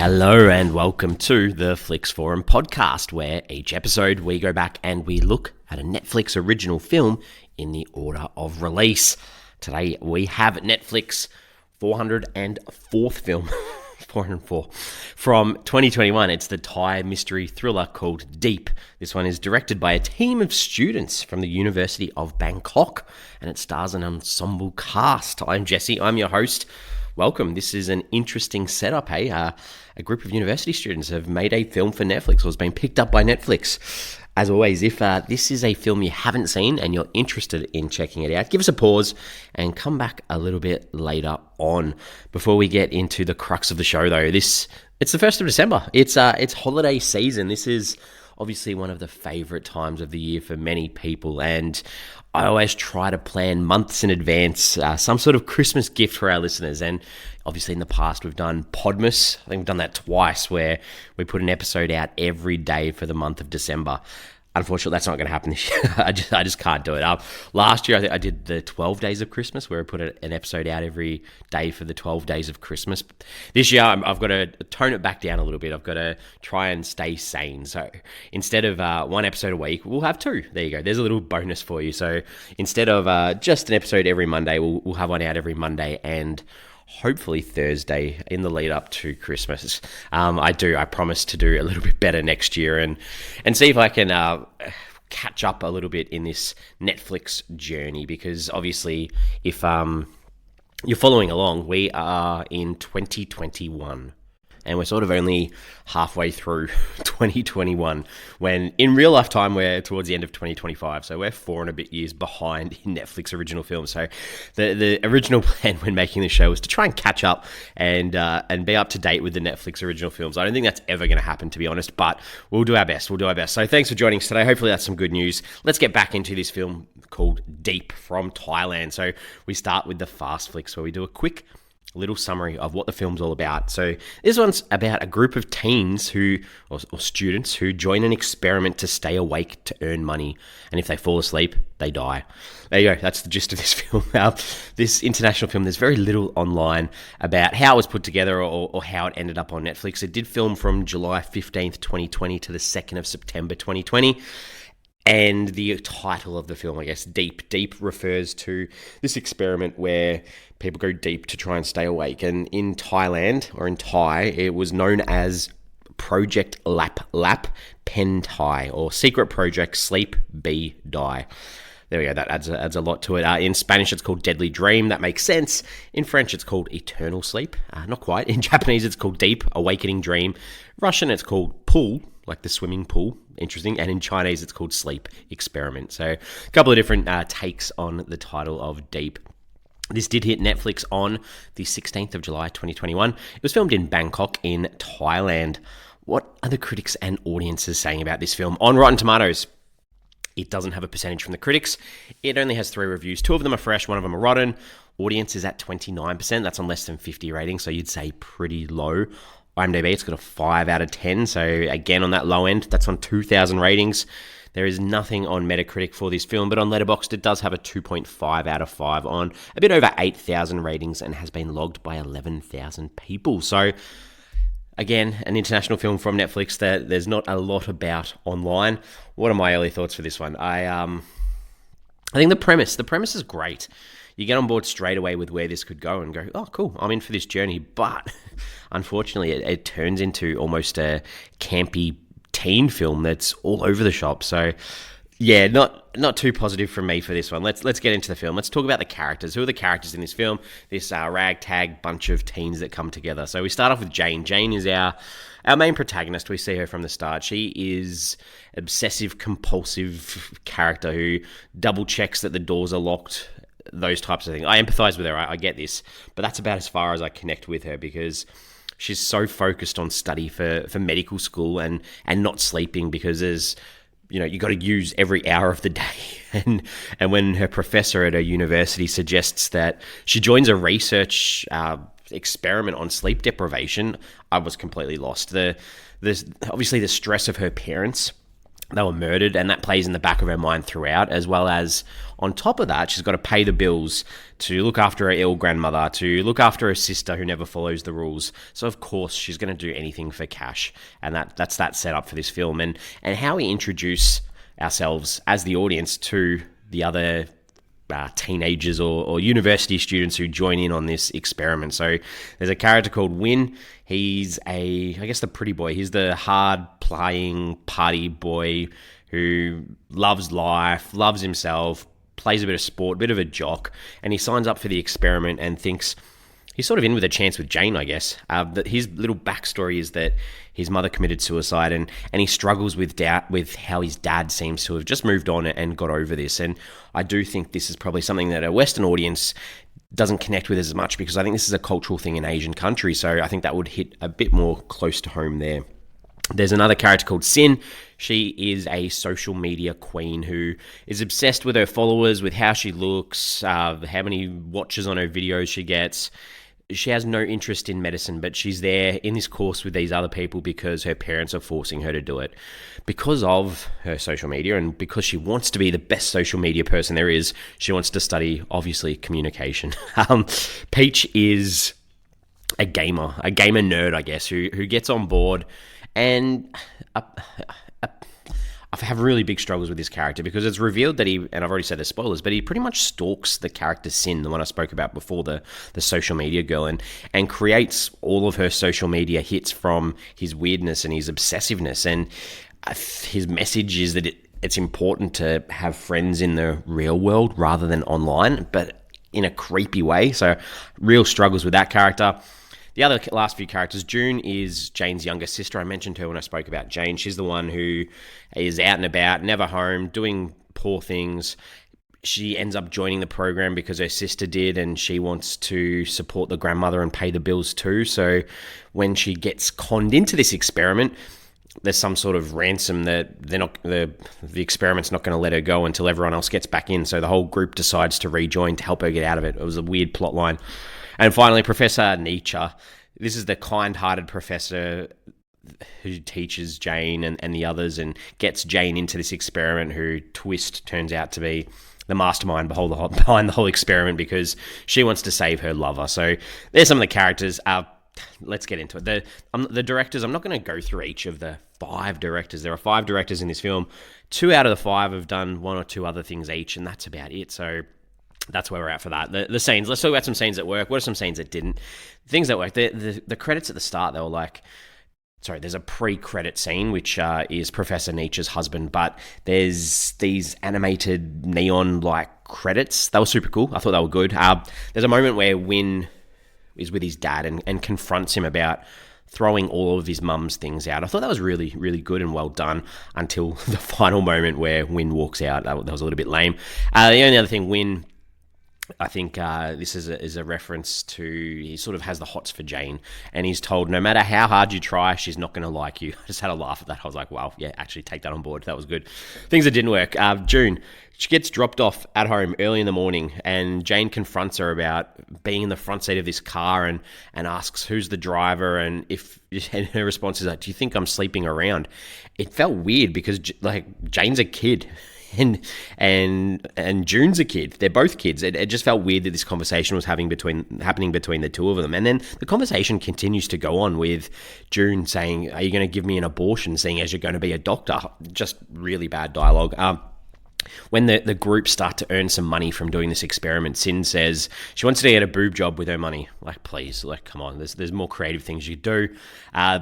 Hello and welcome to the Flix Forum podcast, where each episode we go back and we look at a Netflix original film in the order of release. Today we have Netflix 404th film, 404, from 2021. It's the Thai mystery thriller called Deep. This one is directed by a team of students from the University of Bangkok, and it stars an ensemble cast. I'm Jesse, I'm your host. Welcome. This is an interesting setup, hey? A group of university students have made a film for Netflix, or has been picked up by Netflix. As always, if this is a film you haven't seen and you're interested in checking it out, give us a pause and come back a little bit later on. Before we get into the crux of the show, though, it's the 1st of December. It's holiday season. This is obviously one of the favourite times of the year for many people, and I always try to plan months in advance some sort of Christmas gift for our listeners. And obviously in the past we've done Podmas. I think we've done that twice, where we put an episode out every day for the month of December. Unfortunately, that's not going to happen this year. I just can't do it. Last year, I did the 12 Days of Christmas, where I put an episode out every day for the 12 days of Christmas. This year, I've got to tone it back down a little bit. I've got to try and stay sane. So instead of one episode a week, we'll have two. There you go. There's a little bonus for you. So instead of just an episode every Monday, we'll have one out every Monday and hopefully Thursday in the lead up to Christmas. I promise to do a little bit better next year and see if I can catch up a little bit in this Netflix journey, because obviously if you're following along, we are in 2021. And we're sort of only halfway through 2021, when in real life time, we're towards the end of 2025. So we're 4 and a bit years behind in Netflix original films. So the original plan when making the show was to try and catch up and be up to date with the Netflix original films. I don't think that's ever going to happen, to be honest, but we'll do our best. So thanks for joining us today. Hopefully that's some good news. Let's get back into this film called Deep from Thailand. So we start with the Fast Flicks, where we do a quick little summary of what the film's all about. So this one's about a group of teens or students who join an experiment to stay awake to earn money, and if they fall asleep, they die. There you go. That's the gist of this film. This international film, there's very little online about how it was put together or how it ended up on Netflix. It did film from July 15th, 2020 to the 2nd of September 2020. And the title of the film, I guess, Deep. Deep refers to this experiment where people go deep to try and stay awake. And in Thailand, or in Thai, it was known as Project Lap Pen Thai, or Secret Project Sleep Be Die. There we go. That adds a lot to it. In Spanish, it's called Deadly Dream. That makes sense. In French, it's called Eternal Sleep. Not quite. In Japanese, it's called Deep, Awakening Dream. Russian, it's called Pool, like the swimming pool. Interesting. And in Chinese, it's called Sleep Experiment. So a couple of different takes on the title of Deep. This did hit Netflix on the 16th of July, 2021. It was filmed in Bangkok in Thailand. What are the critics and audiences saying about this film? On Rotten Tomatoes, it doesn't have a percentage from the critics. It only has 3 reviews. 2 of them are fresh, 1 of them are rotten. Audience is at 29%. That's on less than 50 ratings, so you'd say pretty low. IMDb, it's got a 5 out of 10, so again on that low end. That's on 2,000 ratings. There is nothing on Metacritic for this film, but on Letterboxd it does have a 2.5 out of 5 on a bit over 8,000 ratings and has been logged by 11,000 people. So again, an international film from Netflix that there's not a lot about online. What are my early thoughts for this one? I think the premise is great. You get on board straight away with where this could go and go, oh, cool, I'm in for this journey. But unfortunately, it turns into almost a campy teen film that's all over the shop. So yeah, not too positive from me for this one. Let's get into the film. Let's talk about the characters. Who are the characters in this film? This ragtag bunch of teens that come together. So we start off with Jane. Jane is our main protagonist. We see her from the start. She is obsessive compulsive character who double checks that the doors are locked, those types of things. I empathize with her. I get this, but that's about as far as I connect with her, because she's so focused on study for medical school and not sleeping, because there's, you got to use every hour of the day. And when her professor at her university suggests that she joins a research experiment on sleep deprivation, I was completely lost. Obviously the stress of her parents they were murdered, and that plays in the back of her mind throughout, as well as on top of that, she's got to pay the bills, to look after her ill grandmother, to look after her sister who never follows the rules. So of course she's going to do anything for cash, and that's that setup for this film, and how we introduce ourselves as the audience to the other teenagers or university students who join in on this experiment. So there's a character called Win. He's I guess the pretty boy. He's the hard-playing party boy who loves life, loves himself, plays a bit of sport, a bit of a jock, and he signs up for the experiment and thinks he's sort of in with a chance with Jane, I guess. His little backstory is that his mother committed suicide, and he struggles with how his dad seems to have just moved on and got over this. And I do think this is probably something that a Western audience doesn't connect with as much, because I think this is a cultural thing in Asian countries, so I think that would hit a bit more close to home there. There's another character called Sin. She is a social media queen who is obsessed with her followers, with how she looks, how many watches on her videos she gets. She has no interest in medicine, but she's there in this course with these other people because her parents are forcing her to do it. Because of her social media, and because she wants to be the best social media person there is, she wants to study, obviously, communication. Peach is a gamer nerd, I guess, who gets on board, and I have really big struggles with this character because it's revealed that and I've already said the spoilers, but he pretty much stalks the character Sin, the one I spoke about before, the social media girl, and creates all of her social media hits from his weirdness and his obsessiveness. And his message is that it's important to have friends in the real world rather than online, but in a creepy way. So real struggles with that character. The other last few characters, June is Jane's younger sister. I mentioned her when I spoke about Jane. She's the one who is out and about, never home, doing poor things. She ends up joining the program because her sister did, and she wants to support the grandmother and pay the bills too. So when she gets conned into this experiment, there's some sort of ransom that the experiment's not going to let her go until everyone else gets back in. So the whole group decides to rejoin to help her get out of it. It was a weird plot line. And finally, Professor Nietzsche. This is the kind-hearted professor who teaches Jane and the others and gets Jane into this experiment, who turns out to be the mastermind behind the whole experiment because she wants to save her lover. So there's some of the characters. Let's get into it. The directors, I'm not going to go through each of the 5 directors. There are 5 directors in this film. 2 out of the 5 have done 1 or 2 other things each, and that's about it. So that's where we're at for that. The scenes. Let's talk about some scenes that work. What are some scenes that didn't? Things that work. The credits at the start, they were like... Sorry, there's a pre-credit scene, which is Professor Nietzsche's husband, but there's these animated neon-like credits. They were super cool. I thought they were good. There's a moment where Win is with his dad and confronts him about throwing all of his mum's things out. I thought that was really, really good and well done until the final moment where Win walks out. That was a little bit lame. The only other thing, Win... I think this is a reference to, he sort of has the hots for Jane, and he's told no matter how hard you try, she's not going to like you. I just had a laugh at that. I was like, wow, yeah, actually take that on board. That was good. Things that didn't work. June, she gets dropped off at home early in the morning, and Jane confronts her about being in the front seat of this car and asks who's the driver, and her response is like, do you think I'm sleeping around? It felt weird because Jane's a kid. And June's a kid. They're both kids. It just felt weird that this conversation was happening between the two of them. And then the conversation continues to go on with June saying, "Are you going to give me an abortion?" Seeing as you're going to be a doctor. Just really bad dialogue. When the group start to earn some money from doing this experiment, Sin says she wants to get a boob job with her money. Like, please, come on. There's more creative things you do.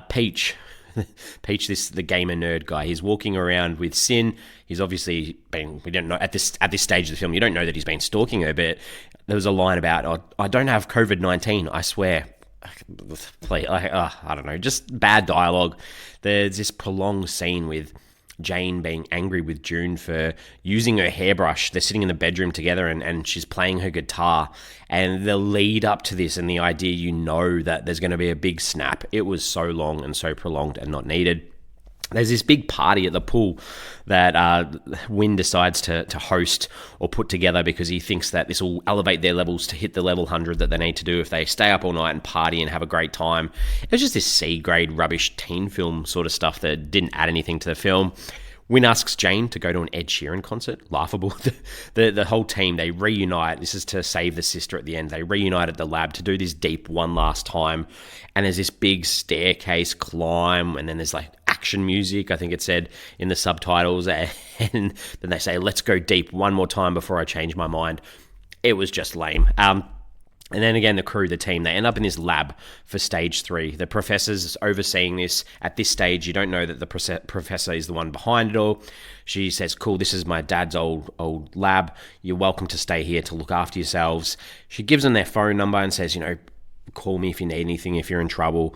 Peach, the gamer nerd guy, he's walking around with Sin. He's obviously we don't know at this stage of the film, you don't know that he's been stalking her, but there was a line about, "Oh, I don't have COVID-19, I swear." I don't know, just bad dialogue. There's this prolonged scene with Jane being angry with June for using her hairbrush. They're sitting in the bedroom together and she's playing her guitar, and the lead up to this and the idea that there's going to be a big snap, it was so long and so prolonged and not needed. There's this big party at the pool that Win decides to host or put together because he thinks that this will elevate their levels to hit the level 100 that they need to do if they stay up all night and party and have a great time. It was just this C-grade rubbish teen film sort of stuff that didn't add anything to the film. Wynn asks Jane to go to an Ed Sheeran concert. Laughable. The whole team, they reunite. This is to save the sister at the end. They reunite at the lab to do this deep one last time. And there's this big staircase climb, and then there's like action music, I think it said in the subtitles. And then they say, let's go deep one more time before I change my mind. It was just lame. And then again, the crew, the team, they end up in this lab for stage 3. The professor's overseeing this. At this stage, you don't know that the professor is the one behind it all. She says, cool, this is my dad's old lab. You're welcome to stay here to look after yourselves. She gives them their phone number and says, call me if you need anything, if you're in trouble.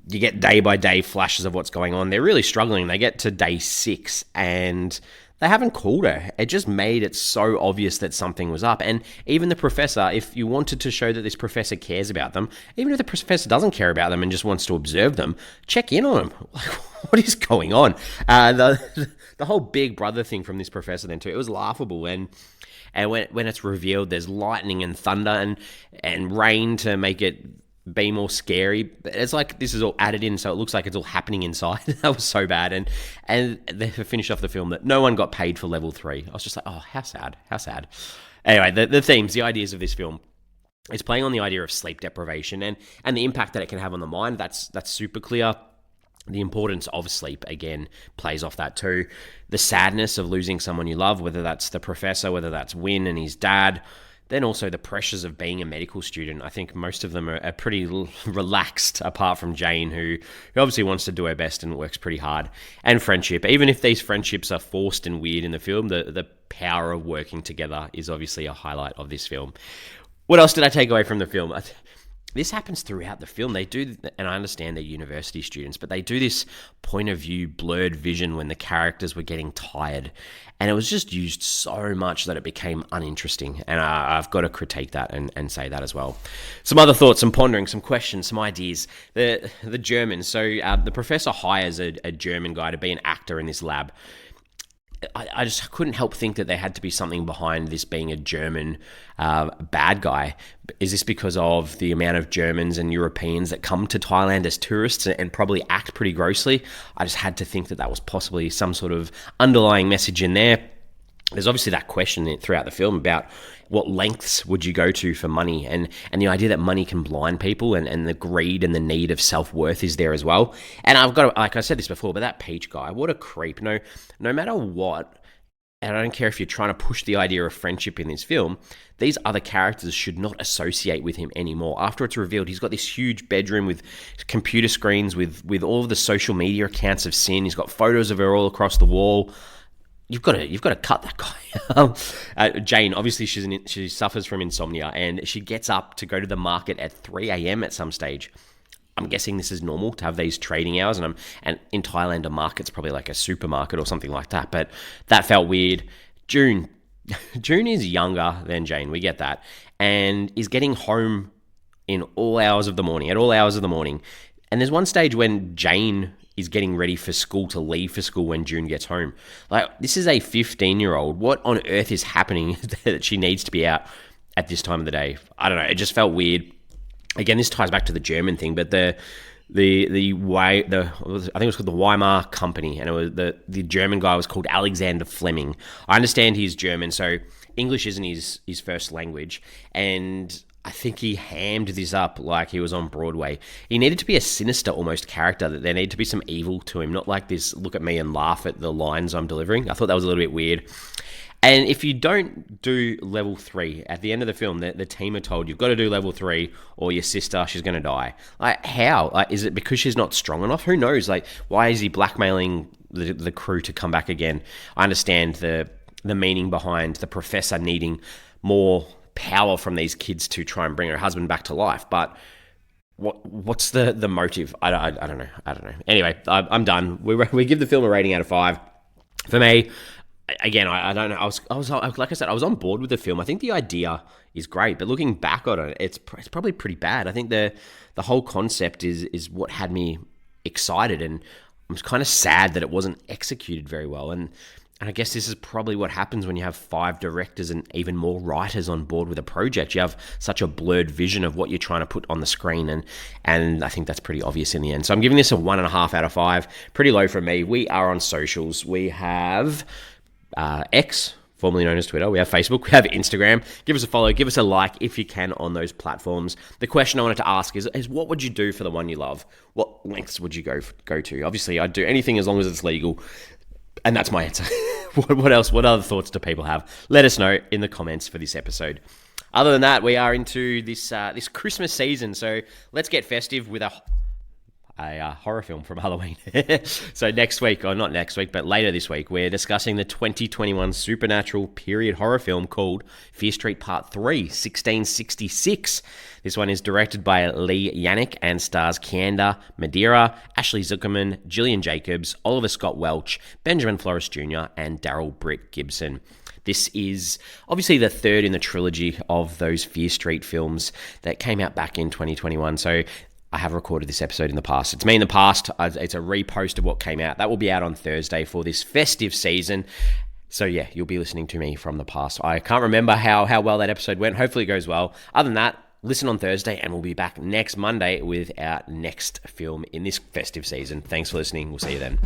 You get day-by-day flashes of what's going on. They're really struggling. They get to day 6 and they haven't called her. It just made it so obvious that something was up. And even the professor, if you wanted to show that this professor cares about them, even if the professor doesn't care about them and just wants to observe them, check in on them. Like, what is going on? The whole big brother thing from this professor then too, it was laughable. And when it's revealed, there's lightning and thunder and rain to make it be more scary. It's like this is all added in, so it looks like it's all happening inside. That was so bad. And they finished off the film that no one got paid for level 3. I was just like, oh, how sad. Anyway, the themes, the ideas of this film, it's playing on the idea of sleep deprivation and the impact that it can have on the mind. That's super clear. The importance of sleep, again, plays off that too. The sadness of losing someone you love, whether that's the professor, whether that's Wynn and his dad. Then also the pressures of being a medical student. I think most of them are pretty relaxed, apart from Jane, who obviously wants to do her best and works pretty hard. And friendship. Even if these friendships are forced and weird in the film, the power of working together is obviously a highlight of this film. What else did I take away from the film? This happens throughout the film. They do, and I understand they're university students, but they do this point of view blurred vision when the characters were getting tired. And it was just used so much that it became uninteresting. And I've got to critique that and say that as well. Some other thoughts, some pondering, some questions, some ideas. The Germans. So the professor hires a German guy to be an actor in this lab. I just couldn't help think that there had to be something behind this being a German bad guy. Is this because of the amount of Germans and Europeans that come to Thailand as tourists and probably act pretty grossly? I just had to think that was possibly some sort of underlying message in there. There's obviously that question throughout the film about what lengths would you go to for money, and the idea that money can blind people, and the greed and the need of self-worth is there as well. And I've got to, like I said this before, but that Peach guy, what a creep. No matter what, and I don't care if you're trying to push the idea of friendship in this film, these other characters should not associate with him anymore. After it's revealed, he's got this huge bedroom with computer screens, with all of the social media accounts of Sin. He's got photos of her all across the wall. You've got to cut that guy. Jane, obviously, she suffers from insomnia, and she gets up to go to the market at 3 a.m. at some stage. I'm guessing this is normal to have these trading hours, and in Thailand, a market's probably like a supermarket or something like that. But that felt weird. June is younger than Jane. We get that, and is getting home in all hours of the morning. At all hours of the morning, and there's one stage when Jane is getting ready for school, to leave for school when June gets home. Like, this is a 15-year-old. What on earth is happening that she needs to be out at this time of the day? I don't know. It just felt weird. Again, this ties back to the German thing, but I think it was called the Weimar Company, and it was the German guy was called Alexander Fleming. I understand he's German, so English isn't his first language, and I think he hammed this up like he was on Broadway. He needed to be a sinister almost character, that there needed to be some evil to him, not like this look at me and laugh at the lines I'm delivering. I thought that was a little bit weird. And if you don't do level 3, at the end of the film, the team are told, you've got to do level 3 or your sister, she's going to die. Like, how? Like, is it because she's not strong enough? Who knows? Like, why is he blackmailing the crew to come back again? I understand the meaning behind the professor needing more power from these kids to try and bring her husband back to life, but what's the motive? I don't know. Anyway, I'm done. We give the film a rating out of 5. For me, again, I don't know. I was like I said, I was on board with the film. I think the idea is great, but looking back on it, it's probably pretty bad. I think the whole concept is what had me excited, and I'm kind of sad that it wasn't executed very well. And And I guess this is probably what happens when you have 5 directors and even more writers on board with a project. You have such a blurred vision of what you're trying to put on the screen, and I think that's pretty obvious in the end. So I'm giving this a 1.5 out of 5. Pretty low from me. We are on socials. We have X, formerly known as Twitter. We have Facebook. We have Instagram. Give us a follow. Give us a like if you can on those platforms. The question I wanted to ask is what would you do for the one you love? What lengths would you go to? Obviously, I'd do anything as long as it's legal. And that's my answer. What else? What other thoughts do people have? Let us know in the comments for this episode. Other than that, we are into this Christmas season, so let's get festive with a horror film from Halloween. So next week, or not next week, but later this week, we're discussing the 2021 supernatural period horror film called Fear Street Part 3, 1666. This one is directed by Lee Yannick and stars Kianda Madeira, Ashley Zuckerman, Gillian Jacobs, Oliver Scott Welch, Benjamin Flores Jr., and Daryl Britt Gibson. This is obviously the third in the trilogy of those Fear Street films that came out back in 2021. So I have recorded this episode in the past. It's me in the past. It's a repost of what came out. That will be out on Thursday for this festive season. So yeah, you'll be listening to me from the past. I can't remember how well that episode went. Hopefully it goes well. Other than that, listen on Thursday, and we'll be back next Monday with our next film in this festive season. Thanks for listening. We'll see you then.